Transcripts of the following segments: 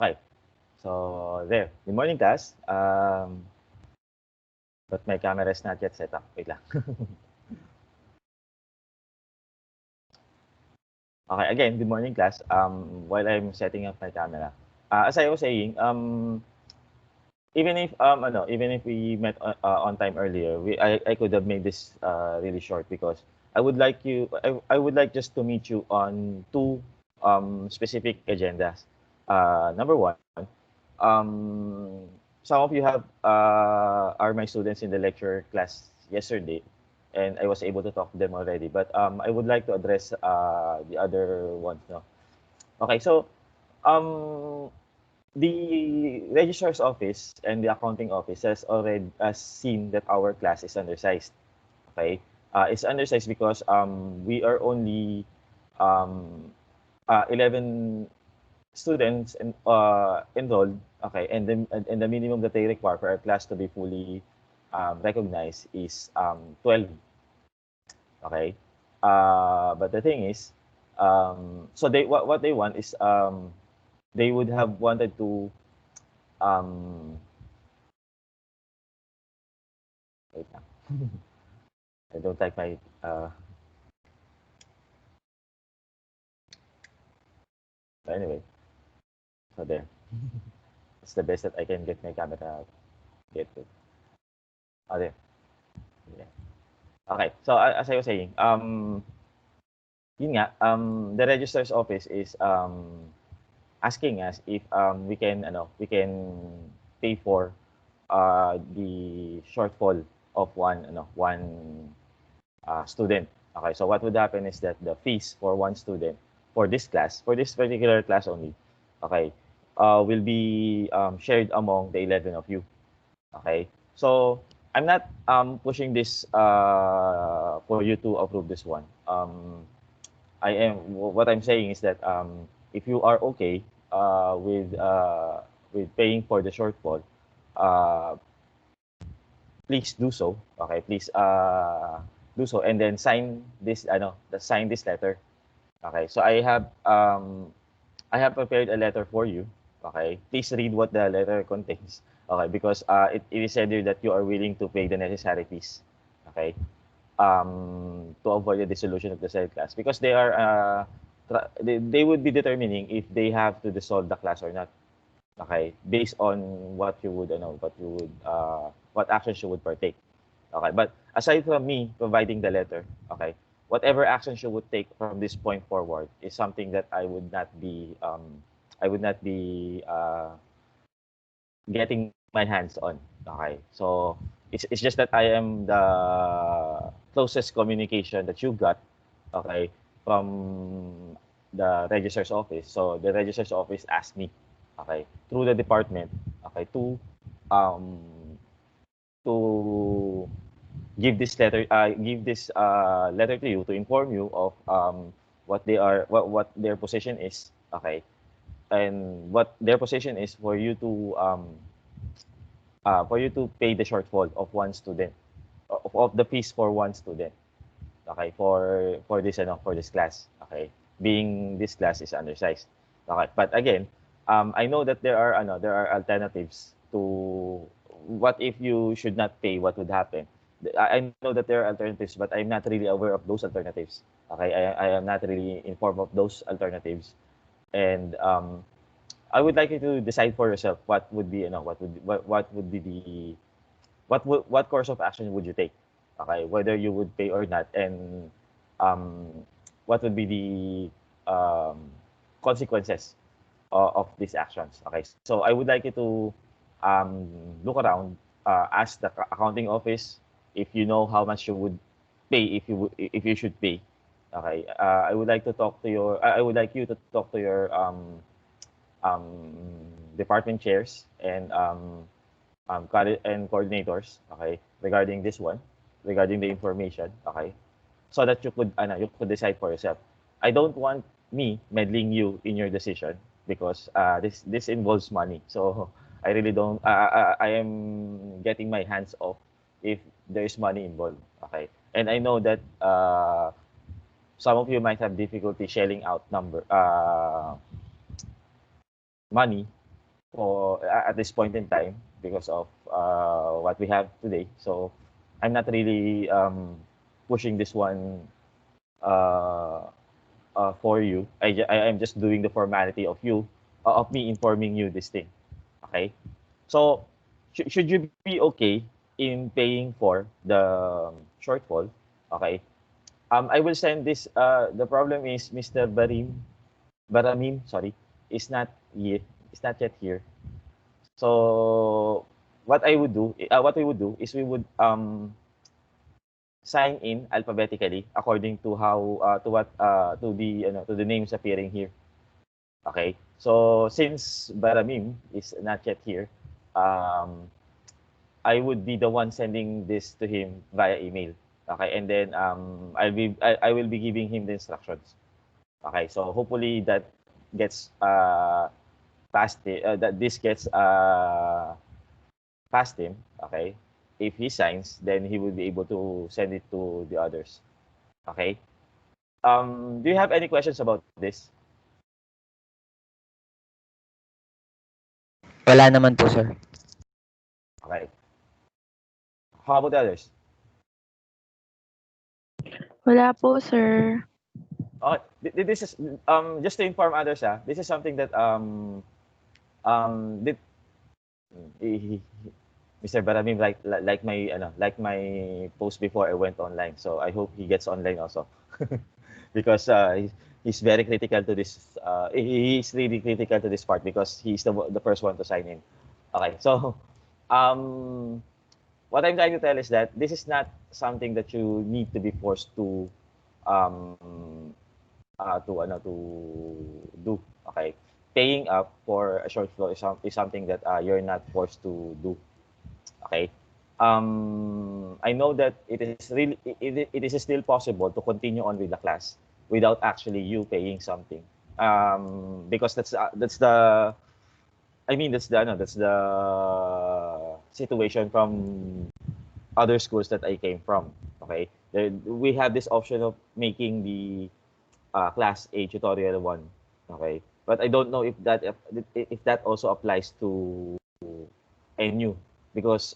Okay. So there. Good morning, class. But my camera is not yet set up. Wait lang. Okay. Again, good morning, class. While I'm setting up my camera, as I was saying, even if we met on time earlier, I could have made this really short because I would like just to meet you on two specific agendas. Number one, um, some of you have are my students in the lecture class yesterday, and I was able to talk to them already. But I would like to address the other ones. No? Okay, so um, the registrar's office and the accounting office has seen that our class is undersized. Okay, it's undersized because we are only 11 students enrolled. Okay, and the minimum that they require for our class to be fully recognized is 12. Okay, but the thing is, so what they want is they would have wanted to um, wait lang. I don't like my but anyway, so there. It's the best that I can get my camera get to. Oh, there. Yeah. Okay. So as I was saying, yun nga, the registrar's office is asking us if we can pay for the shortfall of one student. Okay, so what would happen is that the fees for one student for this class, for this particular class only, okay, will be shared among the 11 of you. Okay, so I'm not pushing this for you to approve this one. What I'm saying is that if you are okay with paying for the shortfall, uh, please do so. Okay, please do so and then sign this letter. Okay, so I have prepared a letter for you. Okay, please read what the letter contains. Okay, because it is said here that you are willing to pay the necessary fees. Okay, to avoid the dissolution of the said class because they would be determining if they have to dissolve the class or not. Okay, based on what actions you would partake. Okay, but aside from me providing the letter, okay, whatever actions you would take from this point forward is something that I would not be getting my hands on. Okay, so it's just that I am the closest communication that you got. Okay, from the registrar's office. So the registrar's office asked me, okay, through the department, okay, um to give this letter to you to inform you of what their position is, okay, and what their position is for you to pay the shortfall of one student of the fees for one student, okay, for this class, okay, being this class is undersized. Okay, but again, I know that there are alternatives to what if you should not pay, what would happen. I know that there are alternatives, but I'm not really aware of those alternatives. Okay, I am not really informed of those alternatives, and I would like you to decide for yourself what would be what would be the what course of action would you take? Okay, whether you would pay or not, and um, what would be the consequences of these actions? Okay, so I would like you to look around, ask the accounting office if you know how much you would pay if you should pay. Okay, I would like to talk to I would like you to talk to your um, department chairs and and coordinators, okay, regarding this one, regarding the information, okay, so that you could decide for yourself. I don't want me meddling you in your decision because this involves money. So I really don't. I am getting my hands off if there is money involved. Okay, and I know that some of you might have difficulty shelling out money at this point in time because of what we have today. So I'm not really pushing this one uh, for you. I'm just doing the formality of you of me informing you this thing. Okay. So should you be okay in paying for the shortfall? Okay. I will send this. The problem is Mr. Baramim, sorry, is not yet here. So what we would do is we would sign in alphabetically according to how to what to the names appearing here. Okay. So since Baramim is not yet here, um, I would be the one sending this to him via email. Okay, and then I will be giving him the instructions. Okay, so hopefully that gets that this gets past him. Okay, if he signs, then he will be able to send it to the others. Okay. Do you have any questions about this? Wala naman po, sir. Okay. How about the others? Wala po, sir. Oh, this is just to inform others. This is something that did Mr. Baramim like my post before I went online. So I hope he gets online also because he's very critical to this. He's really critical to this part because he's the first one to sign in. Okay, so um, what I'm trying to tell is that this is not something that you need to be forced um, to do. Okay, paying up for a short flow is something that you're not forced to do. Okay. I know that it is still possible to continue on with the class without actually you paying something. Because that's the I mean that's the situation from other schools that I came from. Okay, we have this option of making the class a tutorial one. Okay, but I don't know if that also applies to NU because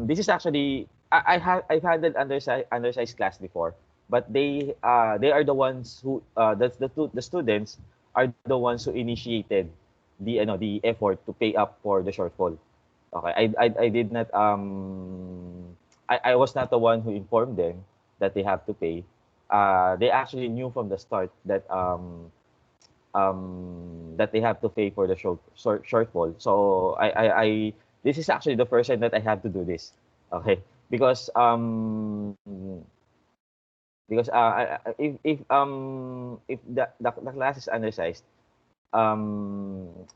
this is actually I've had an undersized class before, but they are the ones who the students are the ones who initiated the effort to pay up for the shortfall. Okay, I did not I was not the one who informed them that they have to pay. They actually knew from the start that they have to pay for the shortfall. So I this is actually the first time that I have to do this. Okay, because if the class is undersized, I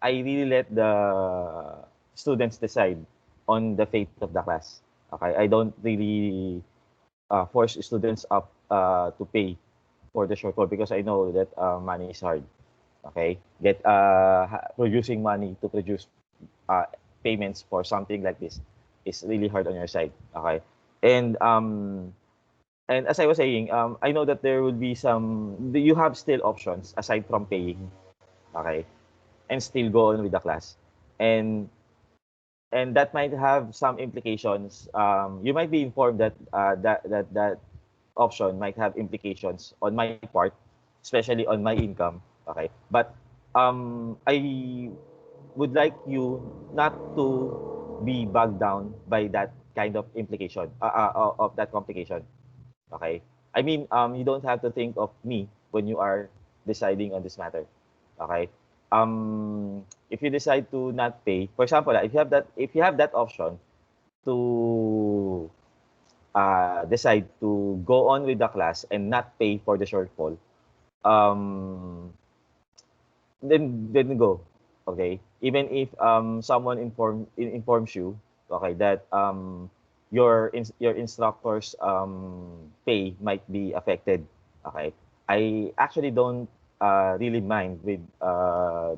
really let the students decide on the fate of the class. Okay, I don't really force students up to pay for the shortfall because I know that money is hard. Okay, producing money to produce uh, payments for something like this is really hard on your side. Okay, and as I was saying, I know that there will be you have still options aside from paying. Okay, and still go on with the class, and that might have some implications. You might be informed that that option might have implications on my part, especially on my income. Okay, but I would like you not to be bogged down by that kind of implication of that complication. Okay, I mean you don't have to think of me when you are deciding on this matter. Okay, if you decide to not pay, for example, if you have that option to decide to go on with the class and not pay for the shortfall, um, then go. Okay, even if someone informs you, okay, that your instructor's pay might be affected. Okay, I actually don't really mind with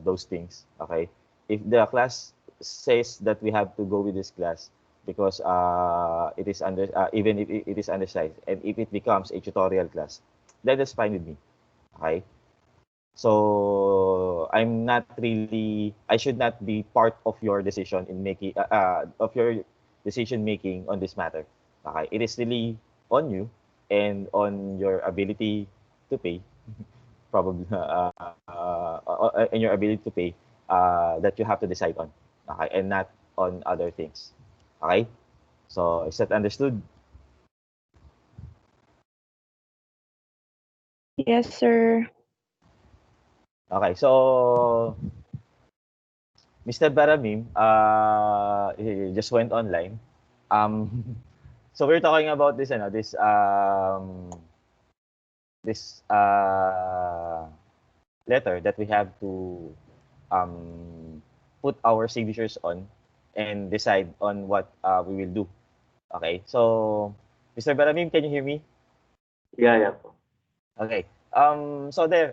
those things. Okay, if the class says that we have to go with this class because it is even if it is undersized and if it becomes a tutorial class, then that's fine with me. Okay, so I'm not really, I should not be part of your decision in making, of your decision making on this matter. Okay, it is really on you and on your ability to pay, probably, and your ability to pay, that you have to decide on. Okay, and not on other things. Okay, so is that understood? Yes, sir. Okay, so Mr. Baramim, he just went online. Um, so we're talking about this, this letter that we have to um, put our signatures on and decide on what we will do. Okay, so Mr. Baramim, can you hear me? Yeah, yeah po. Okay. So there,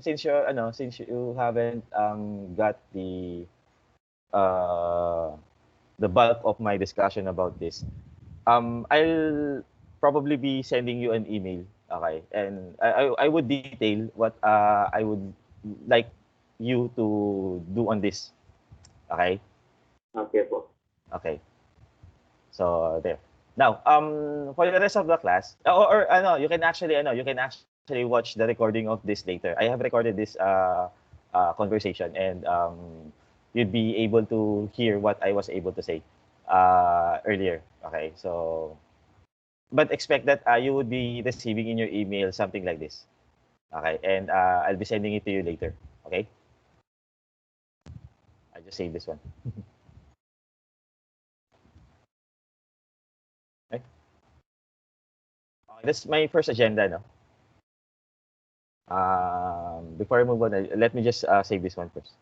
since you haven't got uh, the bulk of my discussion about this, I'll probably be sending you an email. Okay, and I would detail what I would like you to do on this. Okay. Okay po. Okay. So there. Now, for the rest of the class, you can actually watch the recording of this later. I have recorded this conversation, and you'd be able to hear what I was able to say earlier. Okay, so but expect that you would be receiving in your email something like this. Okay, and I'll be sending it to you later. Okay, I just save this one. Okay, that's my first agenda, no? Before I move on, let me just save this one first.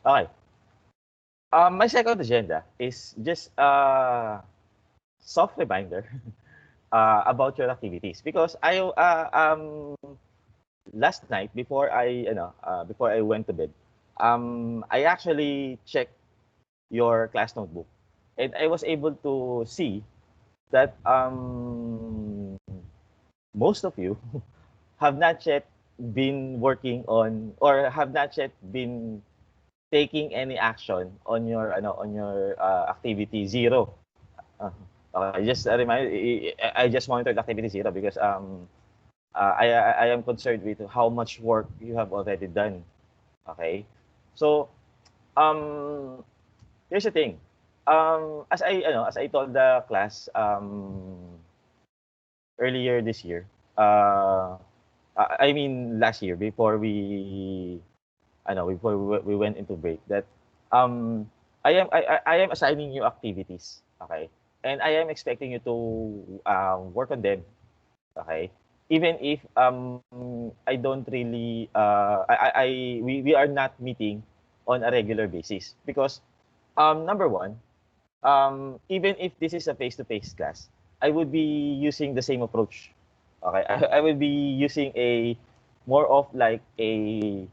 Okay. My second agenda is just a soft reminder about your activities because last night before I went to bed, I actually checked your class notebook, and I was able to see that most of you have not yet been working on or have not yet been taking any action on your activity zero. Uh, just a reminder, I just monitored activity zero because I am concerned with how much work you have already done. Okay, so um, here's the thing. As I told the class earlier this year, I mean last year before we went into break that um I am assigning you activities, okay, and I am expecting you to work on them, okay, even if I don't really we are not meeting on a regular basis because number one, even if this is a face-to-face class, I would be using the same approach. Okay, I will be using a more of like a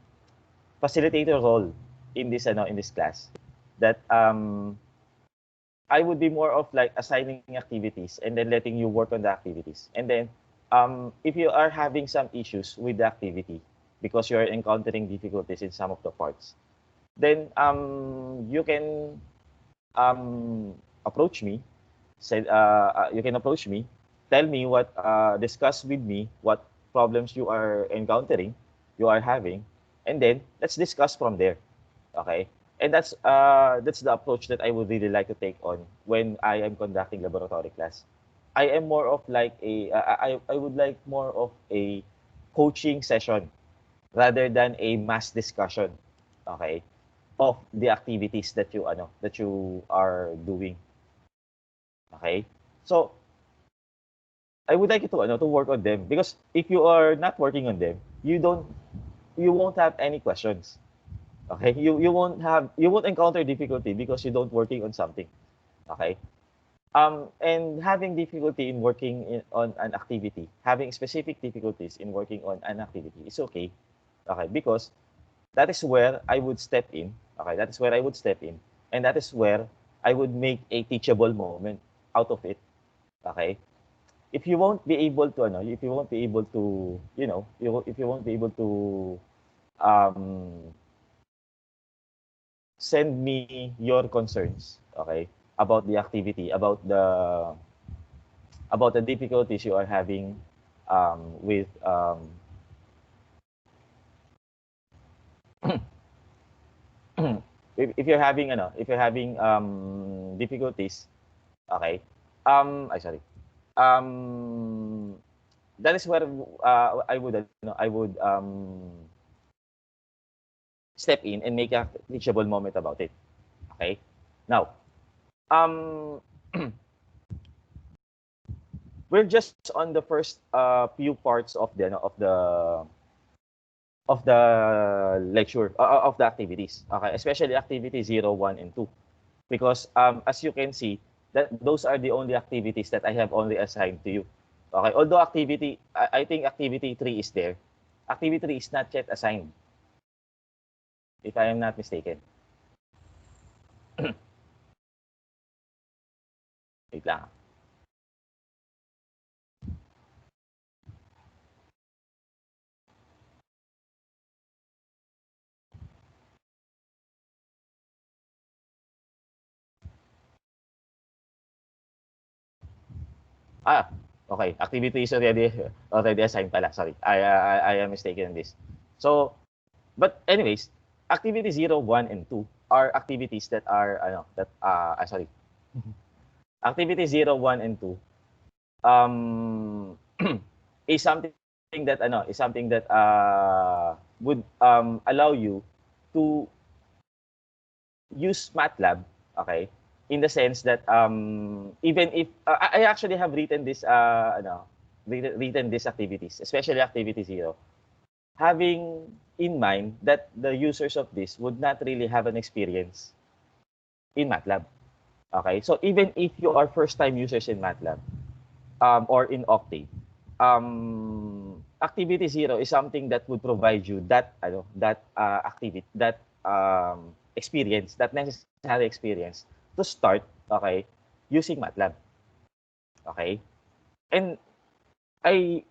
facilitator role in this class. That I would be more of like assigning activities and then letting you work on the activities. And then if you are having some issues with the activity because you are encountering difficulties in some of the parts, then you can approach me, you can approach me, tell me what, discuss with me what problems you are encountering, you are having, and then let's discuss from there. Okay, and that's the approach that I would really like to take on when I am conducting laboratory class. I am more of like I would like more of a coaching session rather than a mass discussion. Okay, of the activities that you are doing. Okay? So, I would like you to to work on them because if you are not working on them, you won't have any questions. Okay? You won't encounter difficulty because you don't working on something. Okay? And having difficulty in working on an activity, having specific difficulties in working on an activity is okay. Okay? Because that is where I would step in. Okay? That is where I would step in. And that is where I would make a teachable moment out of it. Okay? If you won't be able to, if you won't be able to, if you won't be able to um, send me your concerns, okay, about the activity, about the difficulties you are having with if you're having if you're having difficulties, okay, I sorry, um, that is where I would I would step in and make a teachable moment about it. Okay, now um we're just on the first few parts of the lecture of the activities. Okay, especially activity 0, 1, and 2, because as you can see, that those are the only activities that I have only assigned to you. Okay, although I think activity 3 is there. Activity 3 is not yet assigned, if I am not mistaken. Wait lang. Ah, okay. Activity is already assigned pala. Sorry. I am mistaken in this. So, but anyways, activity 0, 1, and 2 are activities that are sorry. Activity 0, 1, and 2 um is something that would allow you to use MATLAB, okay? In the sense that even if I actually have written this written these activities, especially activity 0, having in mind that the users of this would not really have an experience in MATLAB. Okay? So even if you are first time users in MATLAB or in Octave, activity 0 is something that would provide you that activity, that experience, that necessary experience to start, okay, using MATLAB. Okay? And I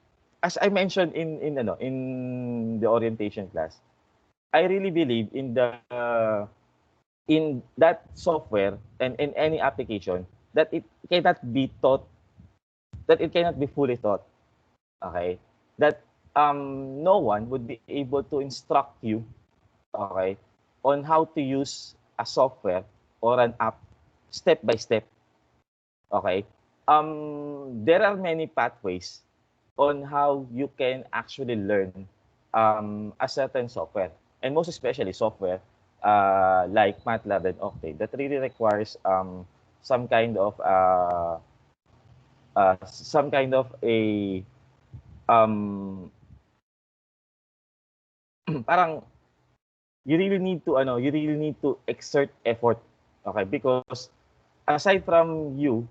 as I mentioned in the orientation class, I really believe in that software and in any application that it cannot be taught, that it cannot be fully taught. Okay? That no one would be able to instruct you, okay, on how to use a software or an app step by step. Okay? There are many pathways on how you can actually learn a certain software, and most especially software like MATLAB and Octave that really requires some kind of some kind of a um, parang you really need to exert effort, okay, because aside from you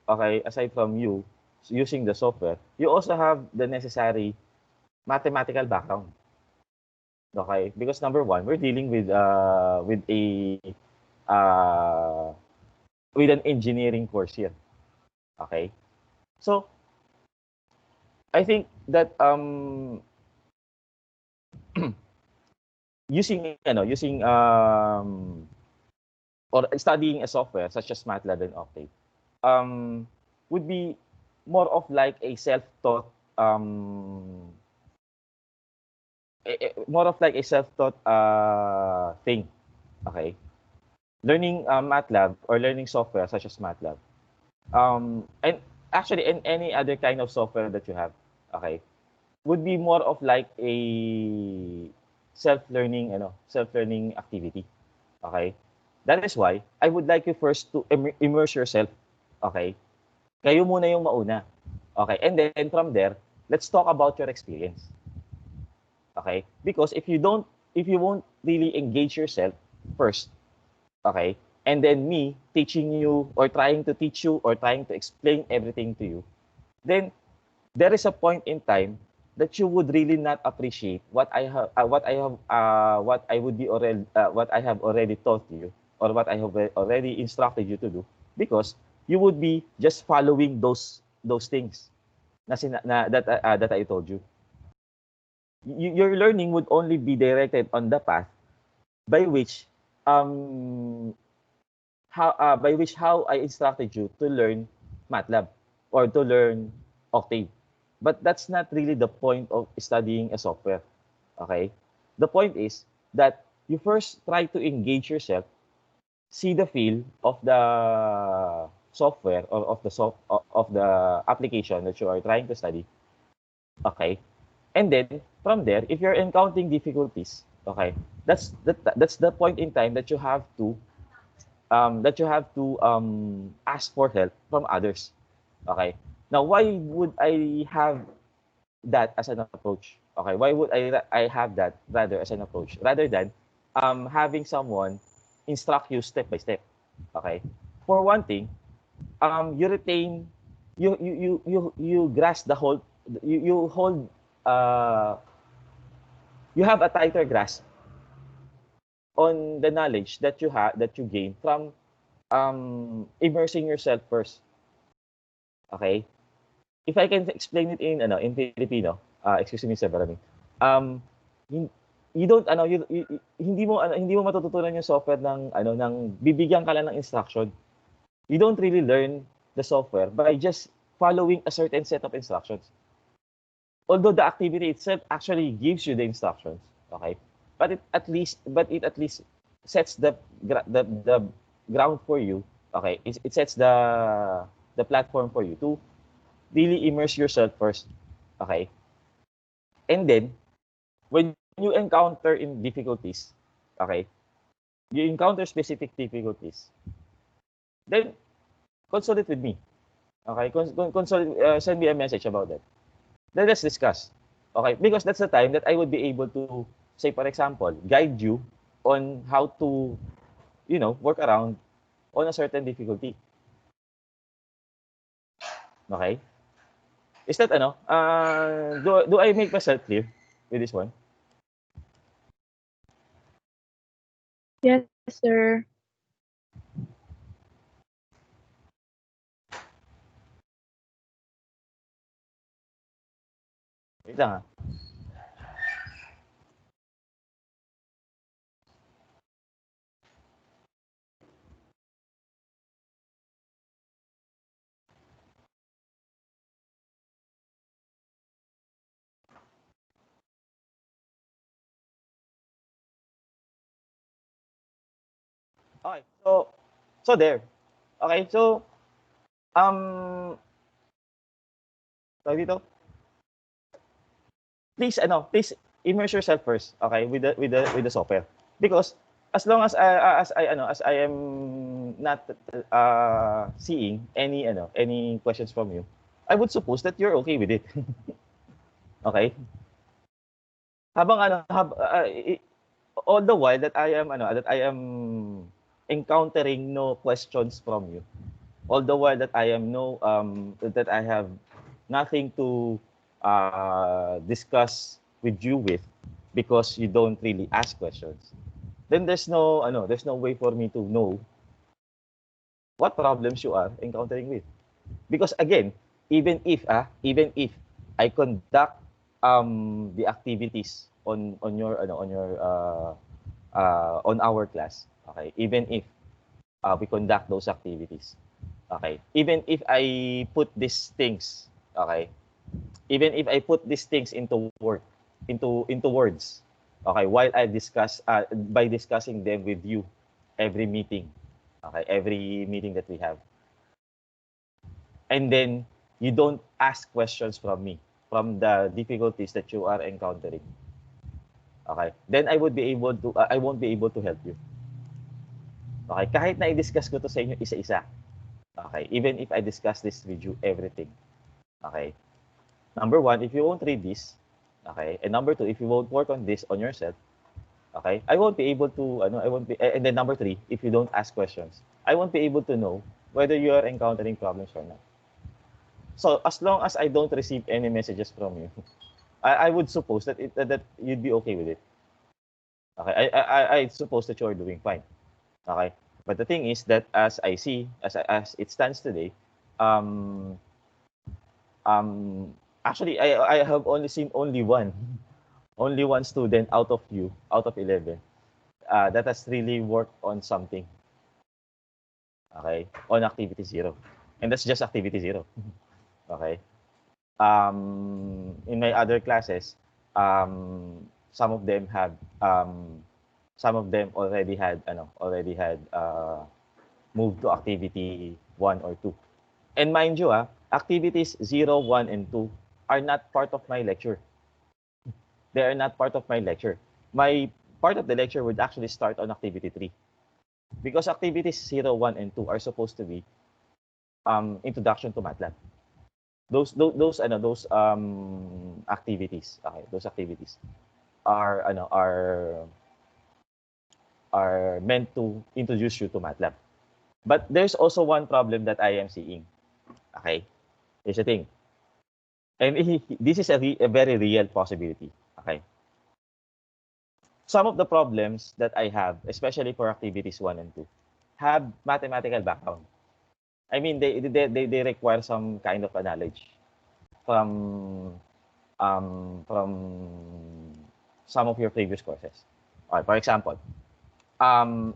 aside from you using the software, you also have the necessary mathematical background. Okay, because number one, we're dealing with a uh, with an engineering course here. Okay, so I think that using or studying a software such as MATLAB and Octave um, would be more of like a self-taught more of like a self-taught thing. Okay, learning MATLAB or learning software such as MATLAB, and actually in any other kind of software that you have, okay, would be more of like a self-learning self-learning activity. Okay, that is why I would like you first to immerse yourself. Okay, kayo muna yung mauna. Okay, and then from there, let's talk about your experience. Okay, because if you really engage yourself first, okay, and then me teaching you or trying to teach you or trying to explain everything to you, then there is a point in time that you would really not appreciate what I have already taught you or what I have already instructed you to do, because you would be just following those things that I told you. Your learning would only be directed on the path by which um how I instructed you to learn MATLAB or to learn Octave. But that's not really the point of studying a software. Okay? The point is that you first try to engage yourself, see the feel of the software or of the application that you are trying to study. Okay? And then from there, if you're encountering difficulties, okay, that's the point in time that you have to ask for help from others. Okay. Now, why would I have that as an approach? Okay. Why would I have that rather as an approach rather than having someone instruct you step by step? Okay. For one thing, you retain you grasp the whole you hold uh you have a tighter grasp on the knowledge that you gain from immersing yourself first. Okay? If I can explain it in Filipino, excuse me, Sir Maraming. Um you don't hindi mo matututunan yung software ng bibigyan ka lang ng instruction. You don't really learn the software by just following a certain set of instructions. Although the activity itself actually gives you the instructions, okay? But it at least sets the ground for you, okay? It sets the platform for you to really immerse yourself first, okay? And then when you encounter in difficulties, okay? You encounter specific difficulties, then consult it with me, okay? Send me a message about that. Then let's discuss, okay? Because that's the time that I would be able to, say for example, guide you on how to, work around on a certain difficulty. Okay? Is that do I make myself clear with this one? Yes, sir. Wait lang, Okay. So there. Okay. So um tawag dito, please immerse yourself first, okay, with the software. Because as long as I am not seeing any questions from you, I would suppose that you're okay with it. Okay? Habang all the while that I am encountering no questions from you. All the while that I am no that I have nothing to discuss with you with, because you don't really ask questions. Then there's no way for me to know what problems you are encountering with. Because again, even if I conduct the activities on our class, okay, even if we conduct those activities, okay, even if I put these things, okay, even if I put these things into words, okay, while I discuss by discussing them with you every meeting, okay, every meeting that we have, and then you don't ask questions from me from the difficulties that you are encountering, okay, then I won't be able to help you. Okay, kahit na i-discuss ko to sa inyo isa-isa, okay, even if I discuss this with you everything, okay, number one, if you won't read this, okay, and number two, if you won't work on this on yourself, Okay? I won't be able to, and then number 3, if you don't ask questions, I won't be able to know whether you are encountering problems or not. So as long as I don't receive any messages from you, I would suppose that that you'd be okay with it. Okay, I suppose that you're doing fine. Okay, but the thing is that as I see, as it stands today, um, actually I have only seen only one student out of 11 that has really worked on something. Okay, on activity 0, and that's just activity 0. Okay. In my other classes, some of them already had moved to activity 1 or 2. And mind you, activities 0, 1, and 2 are not part of my lecture. They are not part of my lecture. My part of the lecture would actually start on activity 3. Because activities 0, 1, and 2 are supposed to be introduction to MATLAB. Those activities, okay, those activities are meant to introduce you to MATLAB. But there's also one problem that I am seeing. Okay, here's the thing, and this is a very real possibility. Okay, some of the problems that I have, especially for activities 1 and 2, have mathematical background. I mean, they require some kind of a knowledge from some of your previous courses. Okay, for example,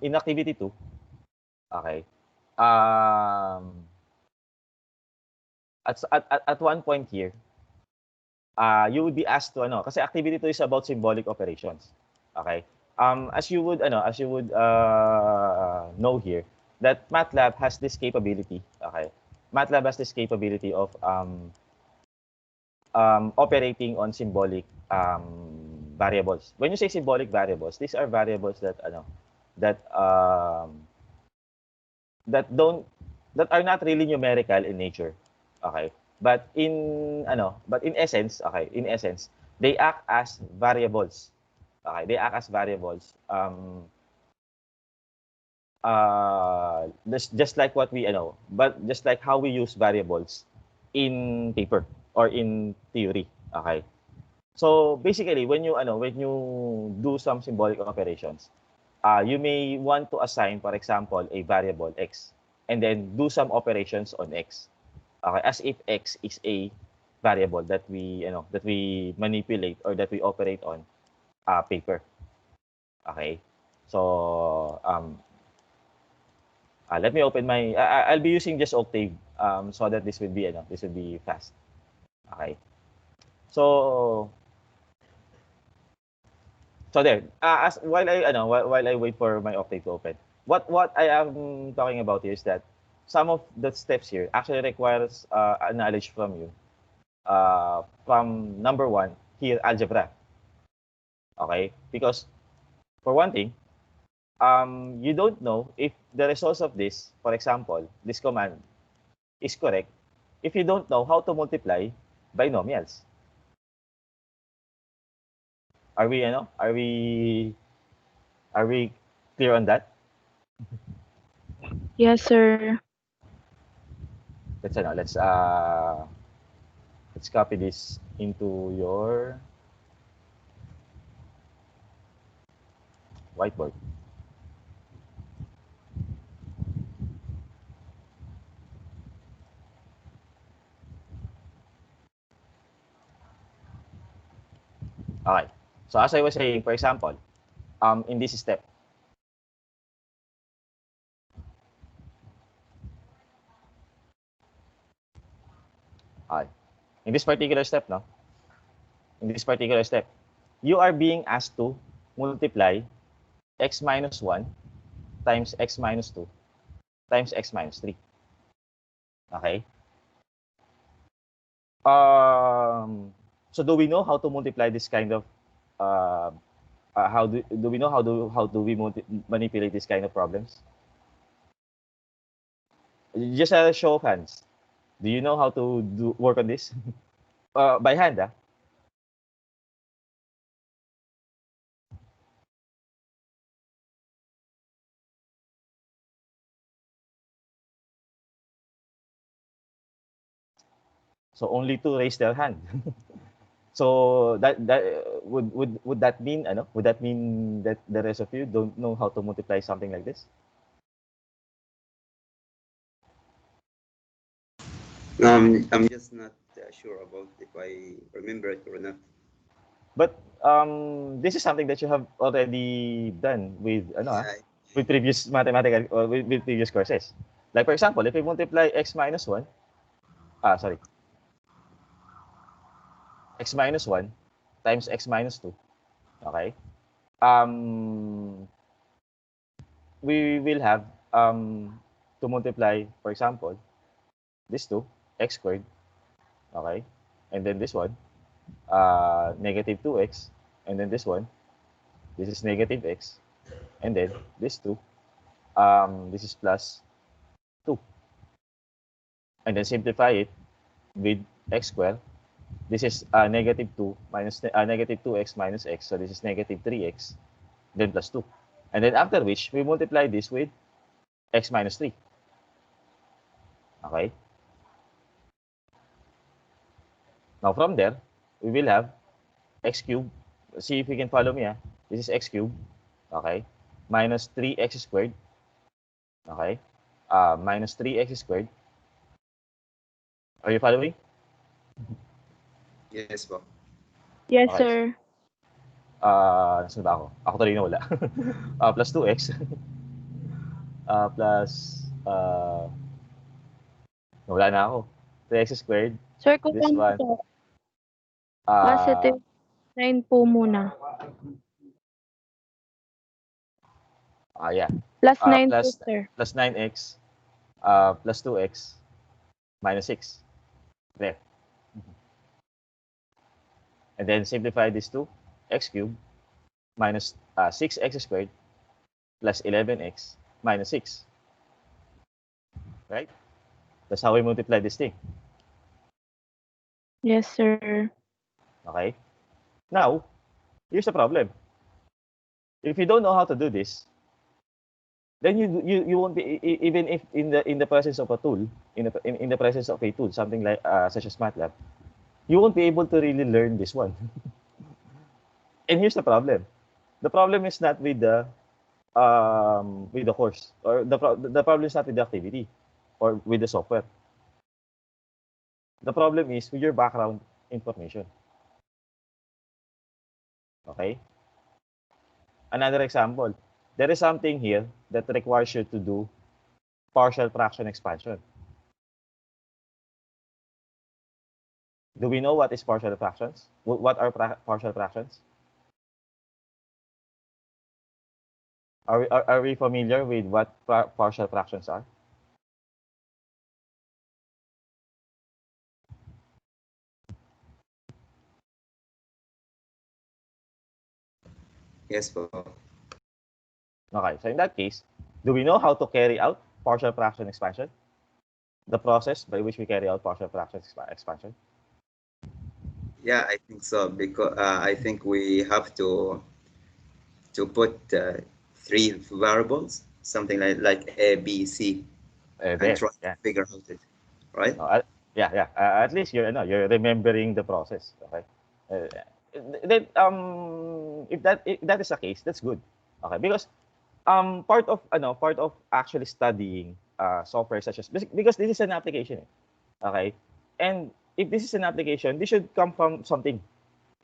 in activity 2, okay, at one point here, you would be asked to kasi activity 2 is about symbolic operations. Okay? As you would know here that MATLAB has this capability, okay? MATLAB has this capability of operating on symbolic variables. When you say symbolic variables, these are variables that that that are not really numerical in nature. Okay? But in essence, okay, in essence, they act as variables. Okay, they act as variables. Just like what we but just like how we use variables in paper or in theory. Okay. So basically, when you do some symbolic operations, you may want to assign, for example, a variable x, and then do some operations on x. Okay, as if x is a variable that we manipulate or that we operate on paper. Okay, so let me open my. I'll be using just Octave so that this will be fast. Okay, so there. As while I wait for my Octave to open, what I am talking about here is that some of the steps here actually requires a knowledge from you. From number 1 here, algebra. Okay, because for one thing, you don't know if the results of this, for example, this command is correct if you don't know how to multiply binomials. Are we clear on that? Yes, sir. Let's copy this into your whiteboard. Okay. So as I was saying, for example, in this step, in this particular step, you are being asked to multiply x minus 1 times x minus 2 times x minus 3. Okay? So do we know how to multiply this kind of how do we know how do we manipulate this kind of problems? Just a show of hands. Do you know how to work on this? By hand, So only 2 raised their hand. So that would that mean would that mean that the rest of you don't know how to multiply something like this? I'm just not sure about if I remember it or not. But this is something that you have already done with Yeah, with previous mathematical or with previous courses. Like for example, if we multiply x minus 1, sorry, x minus 1 times x minus 2, okay? We will have to multiply, for example, this 2, x squared, okay? And then this one, negative 2x, and then this one, this is negative x, and then this 2, this is plus 2. And then simplify it with x squared. This is negative 2 minus negative 2x minus x, so this is negative 3x, then plus 2. And then after which, we multiply this with x minus 3. Okay? Now from there, we will have x cubed. See if you can follow me. This is x cubed. Okay? Minus 3x squared. Okay? Minus 3x squared. Are you following? yes po. Yes, Okay. sir. Nasaan ba ako? Ako tuloy na wala. Plus 2x. Plus, wala na ako. 3x squared. Sir, kung This ano one. po, Uh, positive 9 po muna. Yeah. Plus 9 po, Plus sir. plus 9x plus 2x minus 6. There. And then simplify this to x cubed minus 6x squared plus 11x minus 6. Right? That's how we multiply this thing. Yes, sir. Okay? Now, here's the problem. If you don't know how to do this, then you won't be even if in the presence of a tool, in the presence of a tool, something like such as MATLAB, you won't be able to really learn this one. And here's the problem. The problem is not with the course, or the problem is not with the activity or with the software. The problem is with your background information. Okay? Another example. There is something here that requires you to do partial fraction expansion. Do we know what is partial fractions? What are partial fractions? Are we familiar with what partial fractions are? Yes po. Okay, so in that case, do we know how to carry out partial fraction expansion? The process by which we carry out partial fraction expansion? Yeah, I think so, because I think we have to put 3 variables, something like A, B, C, and There, try to yeah. figure out it, right? Yeah. At least you're remembering the process. Okay. Then if that is the case, that's good. Okay, because part of actually studying software such as, because this is an application. Okay, and if this is an application, this should come from something.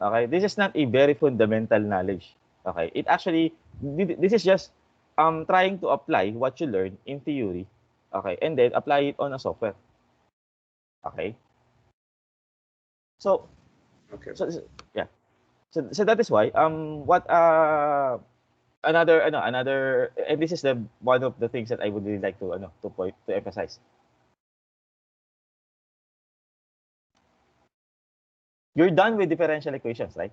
Okay, this is not a very fundamental knowledge. Okay, it actually, this is just trying to apply what you learn in theory. Okay, and then apply it on a software. Okay. So, Okay. yeah. So that is why what another, and this is the one of the things that I would really like to to emphasize. You're done with differential equations, right?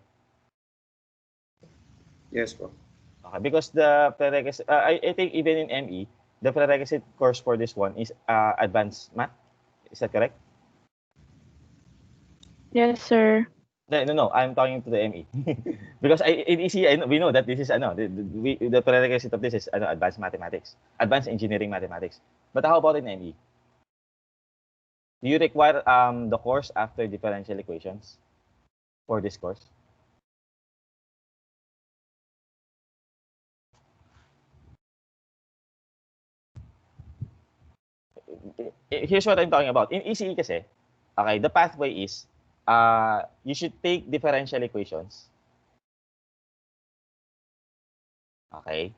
Yes po. Okay, because the prerequisite, I think even in ME, the prerequisite course for this one is advanced math. Is that correct? Yes, sir. No. I'm talking to the ME because in EC, we know that this is the prerequisite of this is advanced mathematics, advanced engineering mathematics. But how about in ME? Do you require the course after differential equations for this course? Here's what I'm talking about. In ECE kasi, okay, the pathway is you should take differential equations. Okay.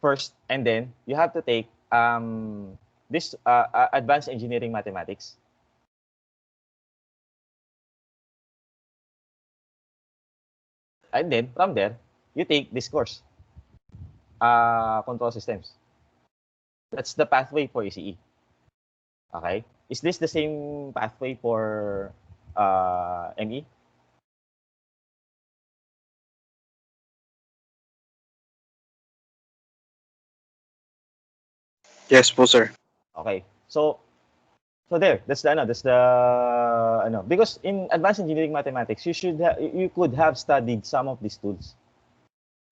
First, and then you have to take this advanced engineering mathematics. And then from there, you take this course, control systems. That's the pathway for ECE. Okay. Is this the same pathway for ME? Yes po, sir. Okay. So there, that's the because in advanced engineering mathematics, you could have studied some of these tools.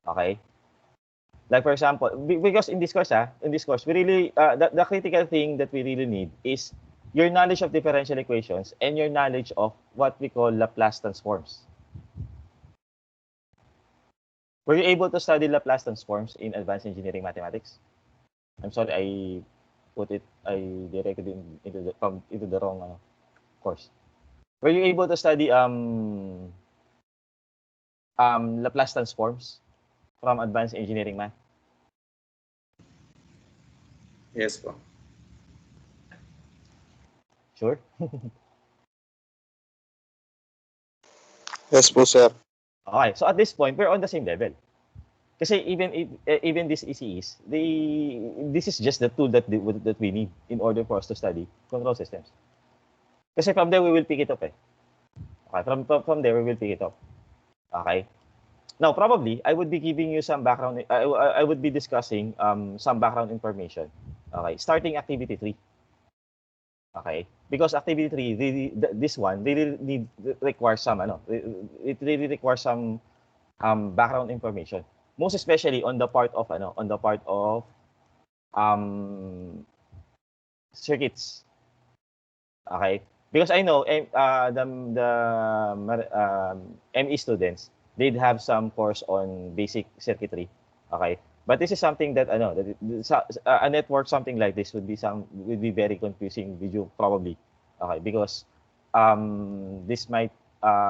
Okay. Like for example, because in this course, we really the critical thing that we really need is your knowledge of differential equations and your knowledge of what we call Laplace transforms. Were you able to study Laplace transforms in advanced engineering mathematics? I'm sorry, I directed into the wrong course. Were you able to study Laplace transforms from advanced engineering math? Yes po. Sure. Yes po, sir. Okay, so at this point, we're on the same level. Kasi even this ECEs, this is just the tool that we need in order for us to study control systems. Kasi from there we will pick it up eh. Okay, from there we will pick it up. Okay. Now probably I would be giving you some background. I would be discussing some background information. Okay, starting activity 3. Okay, because activity 3 really this one really requires some it really requires some background information. Most especially on the part of circuits. Okay? Because I know ME students, they'd have some course on basic circuitry. Okay? But this is something that a network something like this would be very confusing with you probably. Okay? Because this might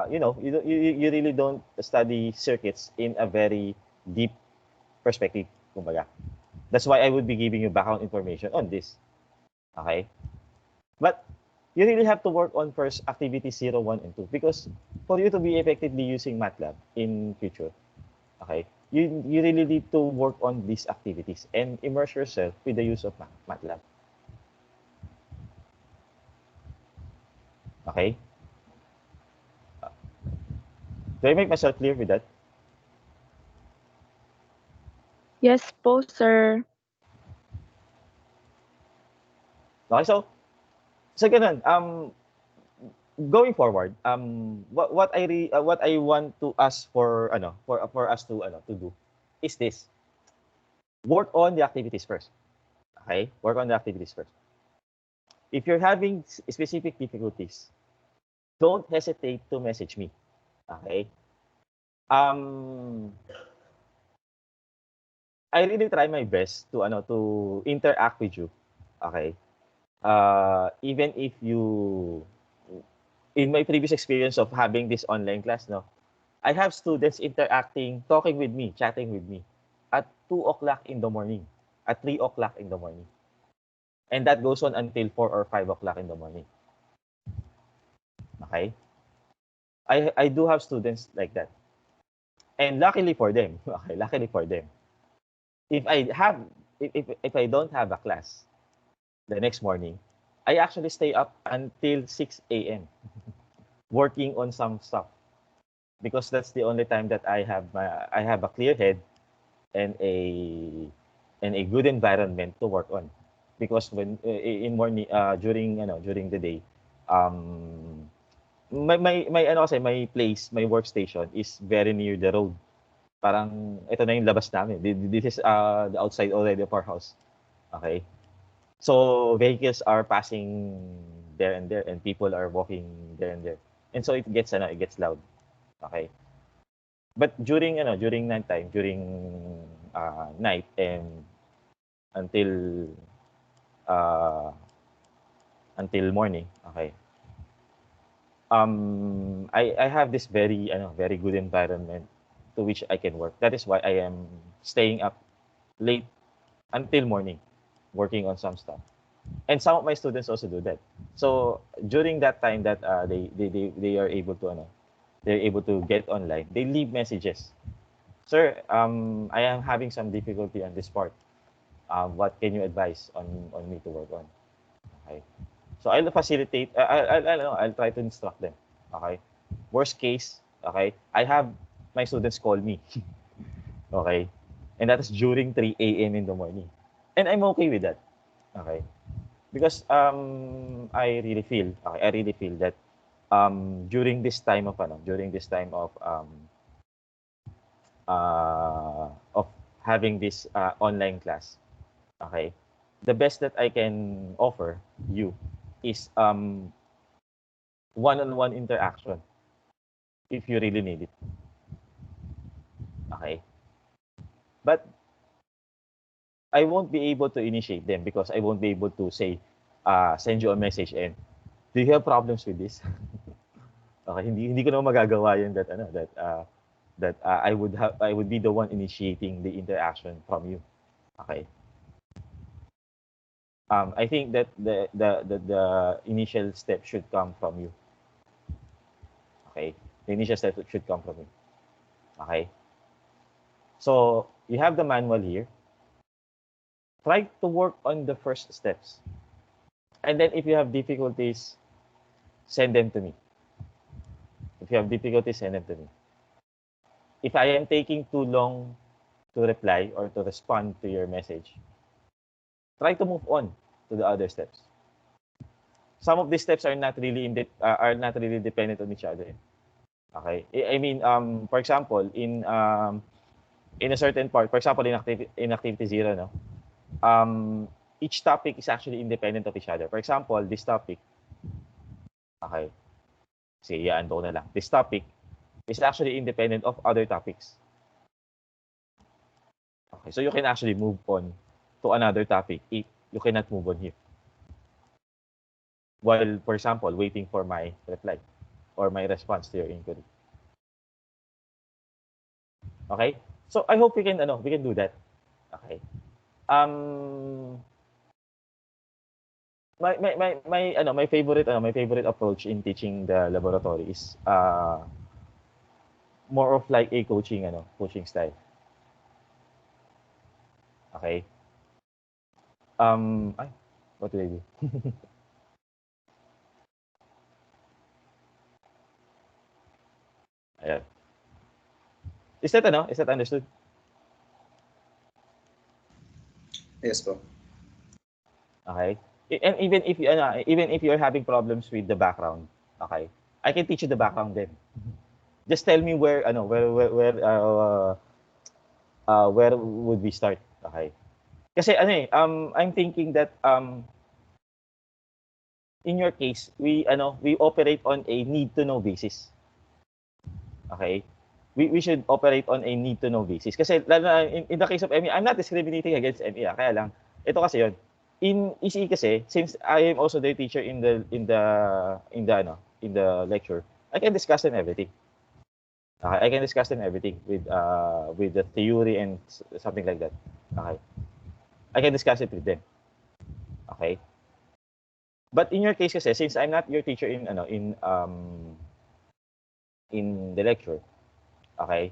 you really don't study circuits in a very deep perspective, kumbaga. That's why I would be giving you background information on this. Okay? But you really have to work on first activity 0, 1, and 2 because for you to be effectively using MATLAB in future, okay, you really need to work on these activities and immerse yourself with the use of MATLAB. Okay? Do I make myself clear with that? Yes po, sir. Okay, so ganun, going forward, what I want to ask for us to do is this. Work on the activities first. Okay? Work on the activities first. If you're having specific difficulties, don't hesitate to message me. Okay? I really try my best to interact with you. Okay? Even if you in my previous experience of having this online class, I have students interacting, talking with me, chatting with me at 2 o'clock in the morning, at 3 o'clock in the morning. And that goes on until 4 or 5 o'clock in the morning. Okay? I do have students like that. And luckily for them, if I don't have a class the next morning, I actually stay up until 6 a.m. working on some stuff because that's the only time that I have a clear head and a good environment to work on. Because when in morning during the day, my place, my workstation is very near the road. Parang ito na yung labas namin. This is the outside already of our house. Okay? So vehicles are passing there and there, and people are walking there and there. And so it gets loud. Okay? But during nighttime, during night and until uh, until morning, okay. I have this very good environment to which I can work. That is why I am staying up late until morning working on some stuff. And some of my students also do that. So during that time that they are able to they're able to get online, they leave messages. Sir, I am having some difficulty on this part. What can you advise on me to work on? Okay. So I'll facilitate. I'll try to instruct them. Okay. Worst case, okay, I have my students call me. Okay, and that is during 3 a.m. in the morning, and I'm okay with that. Okay, because I really feel that during this time of of having this online class, okay, the best that I can offer you is one-on-one interaction if you really need it. Okay, but I won't be able to initiate them because I won't be able to say send you a message and do you have problems with this? Okay, hindi ko na magagawa yun that I would be the one initiating the interaction from you. Okay. I think that the initial step should come from you. Okay, the initial step should come from you. Okay. So you have the manual here. Try to work on the first steps, and then if you have difficulties, send them to me. If you have difficulties, send them to me. If I am taking too long to reply or to respond to your message, try to move on to the other steps. Some of these steps are not really dependent on each other. Okay, I mean, for example, in a certain part, for example, in activity 0, no, each topic is actually independent of each other. For example, this topic, okay, sige, ko na lang. This topic is actually independent of other topics. Okay, so you can actually move on to another topic if you cannot move on here. While, for example, waiting for my reply or my response to your inquiry. Okay? So I hope we can do that. Okay. My favorite approach in teaching the laboratory is more of like a coaching style. Okay? What do I do? Ayan. Is that understood? Yes po. Okay. And even if you're having problems with the background, okay, I can teach you the background then. Just tell me where would we start? Okay. Kasi I'm thinking that in your case, we operate on a need to know basis. Okay? We should operate on a need to know basis. Kasi lalo na in the case of ME, I'm not discriminating against ME, kaya lang ito kasi 'yon. In ECE kasi, since I am also the teacher in the lecture, I can discuss them everything. Okay, I can discuss them everything with the theory and something like that. Okay. I can discuss it with them. Okay? But in your case kasi, since I'm not your teacher in the lecture, okay?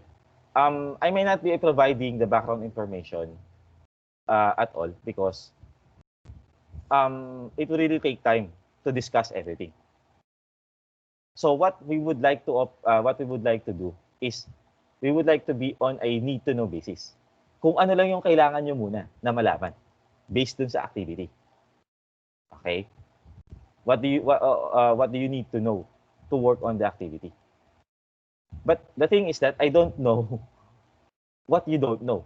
I may not be providing the background information at all because it will really take time to discuss everything. So what we would like to do is we would like to be on a need to know basis. Kung ano lang yung kailangan nyo muna na malaman based dun sa activity. Okay? What do you need to know to work on the activity? But the thing is that I don't know what you don't know.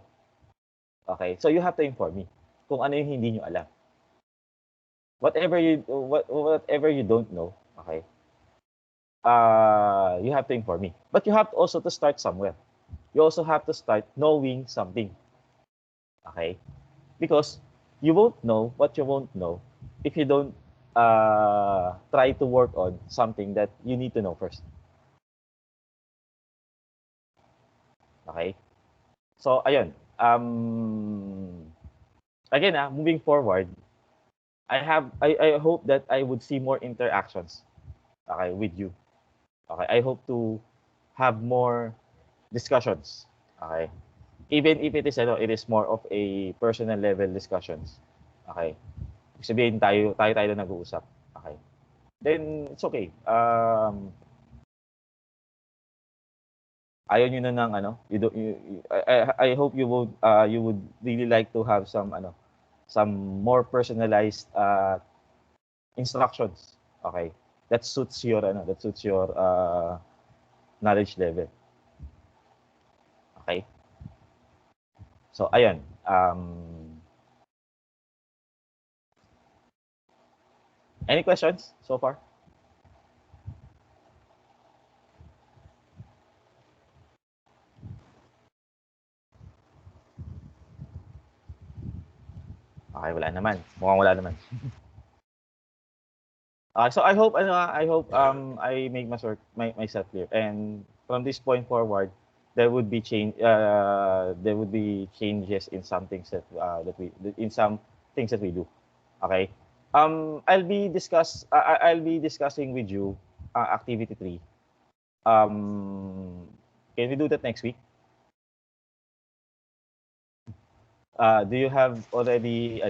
Okay? So you have to inform me kung ano yung hindi nyo alam. whatever you don't know, okay, you have to inform me. But you have also to start somewhere. You also have to start knowing something, okay? Because you won't know what you won't know if you don't try to work on something that you need to know first. Okay? So, ayun. Again, moving forward, I hope that I would see more interactions, okay, with you. Okay, I hope to have more discussions. Okay, even if it is more of a personal level discussions. Okay, ibig sabihin tayo na nag-uusap. Okay, then it's okay. Ayaw niyo na ng you do you, I hope you would really like to have some more personalized instructions. Okay, that suits your knowledge level. Okay? So ayun, any questions so far? Okay, wala naman. Mukhang wala naman. So I hope I make myself clear, and from this point forward there would be changes in some things that we do. Okay? I'll be discussing with you activity 3. Can we do that next week? Do you have already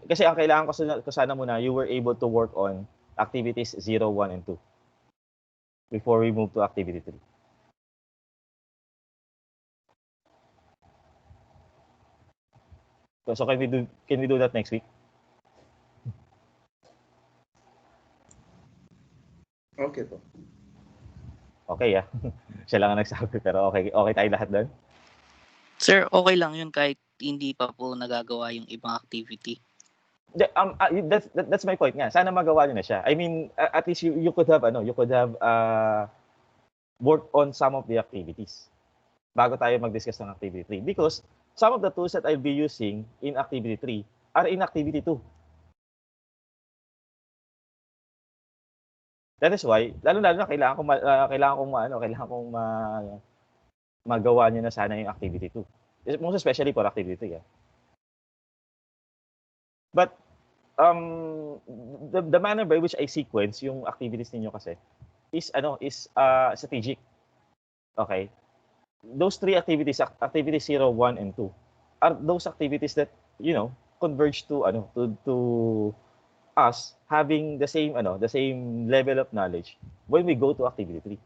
kasi ang kailangan ko sana muna, you were able to work on activities 0, 1, and 2 before we move to activity 3. So can we do that next week? Okay po. Okay, siya lang ang nagsabi, pero okay tayo lahat doon. Sir, okay lang yun kahit hindi pa po nagagawa yung ibang activity. That's my point nga. Sana magawa niyo na siya. I mean, at least you could have worked on some of the activities bago tayo mag-discuss ng activity 3, because some of the tools that I'll be using in activity 3 are in activity 2. That is why, lalo na kailangan kong magawa niyo na sana yung activity 2. Most especially for activity 3. But the manner by which I sequence yung activities ninyo kasi is strategic. Okay? Those 3 activities, activity 0, 1, and 2, are those activities that converge to us having the same level of knowledge when we go to activity 3.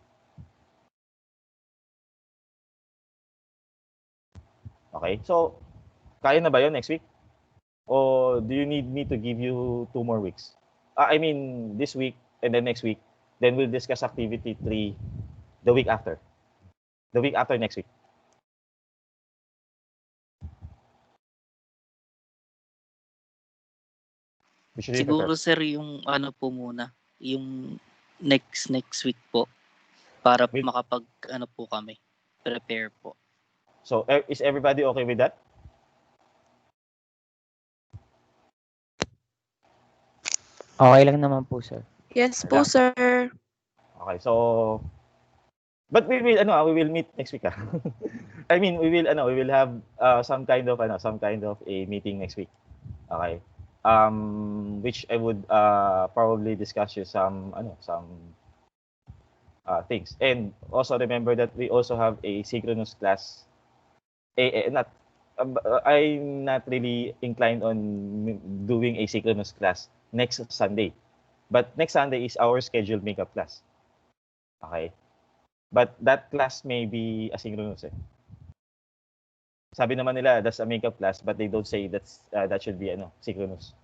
Okay? So, kaya na ba 'yon next week? Or do you need me to give you 2 more weeks? I mean, this week and then next week, then we'll discuss activity 3 the week after. The week after next week. Siguro sir yung po muna, yung next week po para makapag po kami, prepare po. So is everybody okay with that? Okay lang naman po, sir. Yes po, sir. Okay, so but we will meet next week. I mean, we will have some kind of a meeting next week. Okay. Which I would probably discuss you some things. And also remember that we also have a synchronous class. I'm not really inclined on doing a synchronous class next Sunday. But next Sunday is our scheduled makeup class. Okay? But that class may be asynchronous. Sabi naman nila that's a makeup class, but they don't say that should be synchronous.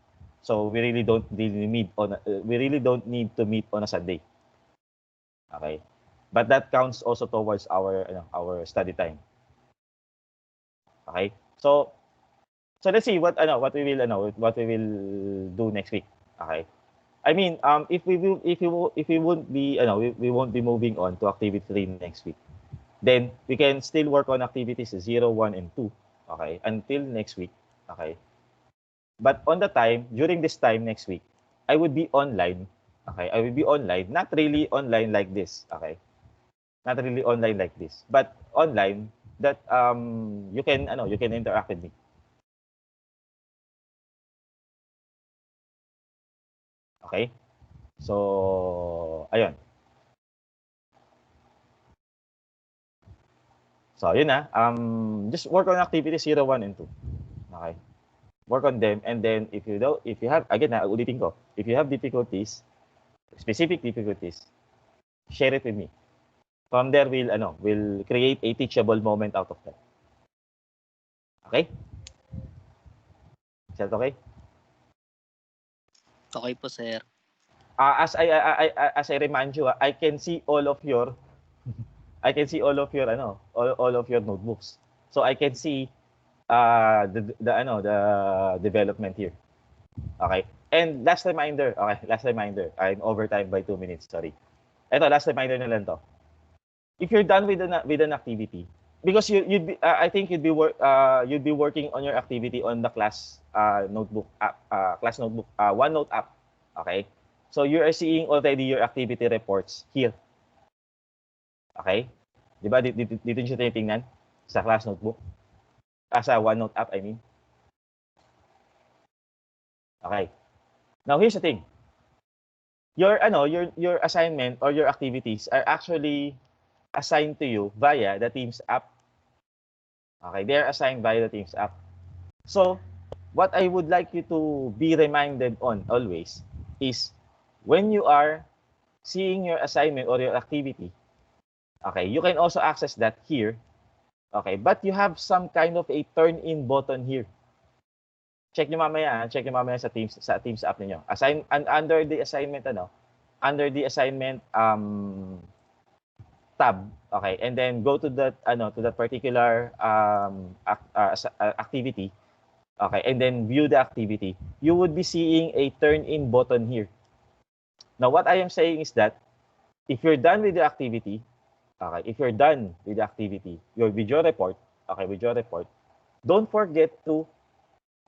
So we really don't need to meet on a Sunday. Okay? But that counts also towards our study time. Okay? So So let's see what we will do next week. Okay. I mean, if we won't be we won't be moving on to activity 3 next week, then we can still work on activities 0, 1, and 2. Okay, until next week. Okay. But on the time, during this time next week, I would be online. Okay, I will be online, not really online like this. Okay, not really online like this, but online that you can interact with me. Okay, so ayun. So yun na. Just work on activities 0, 1, and 2. Okay. Work on them, and then if you have, again, ulitin ko, if you have difficulties, specific difficulties, share it with me. From there, we'll create a teachable moment out of that. Okay? Is that okay? Okay po, sir. As I remind you, I can see all of your all of your notebooks. So I can see the development here. Okay. And last reminder. I'm overtime by 2 minutes, sorry. Ito, last reminder na lang to. If you're done with an activity, because I think you'd be working on your activity on the class notebook app, OneNote app. Okay? So you are seeing already your activity reports here. Okay? Di ba? Dito nyo tinitingnan sa class notebook. Sa OneNote app, I mean. Okay. Now, here's the thing. Your assignment or your activities are actually assigned to you via the Teams app. Okay, they are assigned via the Teams app. So, what I would like you to be reminded on always is when you are seeing your assignment or your activity, okay, you can also access that here. Okay, but you have some kind of a turn-in button here. Check nyo mamaya sa Teams app niyo. Under the assignment tab, okay, and then go to that particular activity, okay, and then view the activity. You would be seeing a turn-in button here. Now, what I am saying is that if you're done with the activity, okay, your video report, don't forget to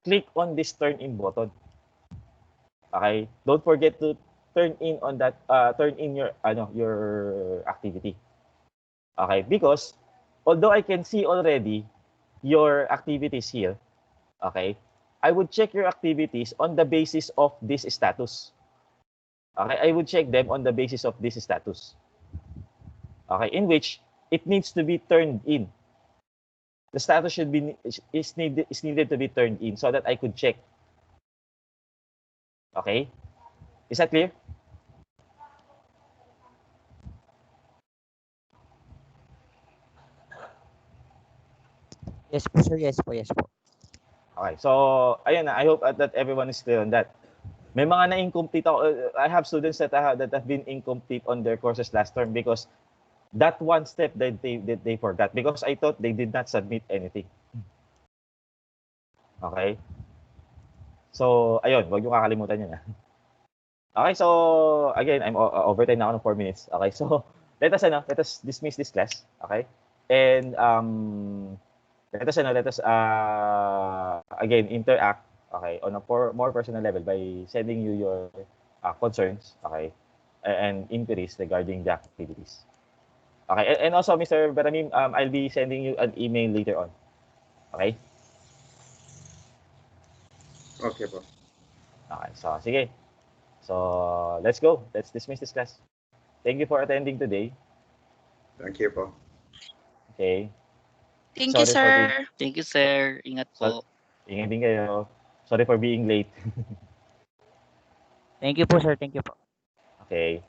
click on this turn-in button. Okay, don't forget to turn in your activity. Okay, because although I can see already your activities here, okay, I would check your activities on the basis of this status. Okay, I would check them on the basis of this status. Okay, in which it needs to be turned in. The status is needed to be turned in so that I could check. Okay, is that clear? Yes po, sir. Yes po, yes po. Okay, so ayun na. I hope that everyone is clear on that. May mga na-incomplete ako. I have students that have been incomplete on their courses last term because that one step that they forgot because I thought they did not submit anything. Okay? So, ayun, wag niyo kakalimutan yun. Okay, so again, I'm overtime na ako ng 4 minutes. Okay, so let us dismiss this class. Okay? And let us again interact, okay, on a more personal level by sending you your concerns, okay, and inquiries regarding the activities. Okay, and also Mr. Beramim, I'll be sending you an email later on. Okay? Okay po. Okay, so sige. So, let's go. Let's dismiss this class. Thank you for attending today. Thank you po. Okay. Thank you, Sorry for being- sir. Thank you, sir. Ingat po. Ingat din kayo. Sorry for being late. Thank you po, sir. Thank you po. Okay.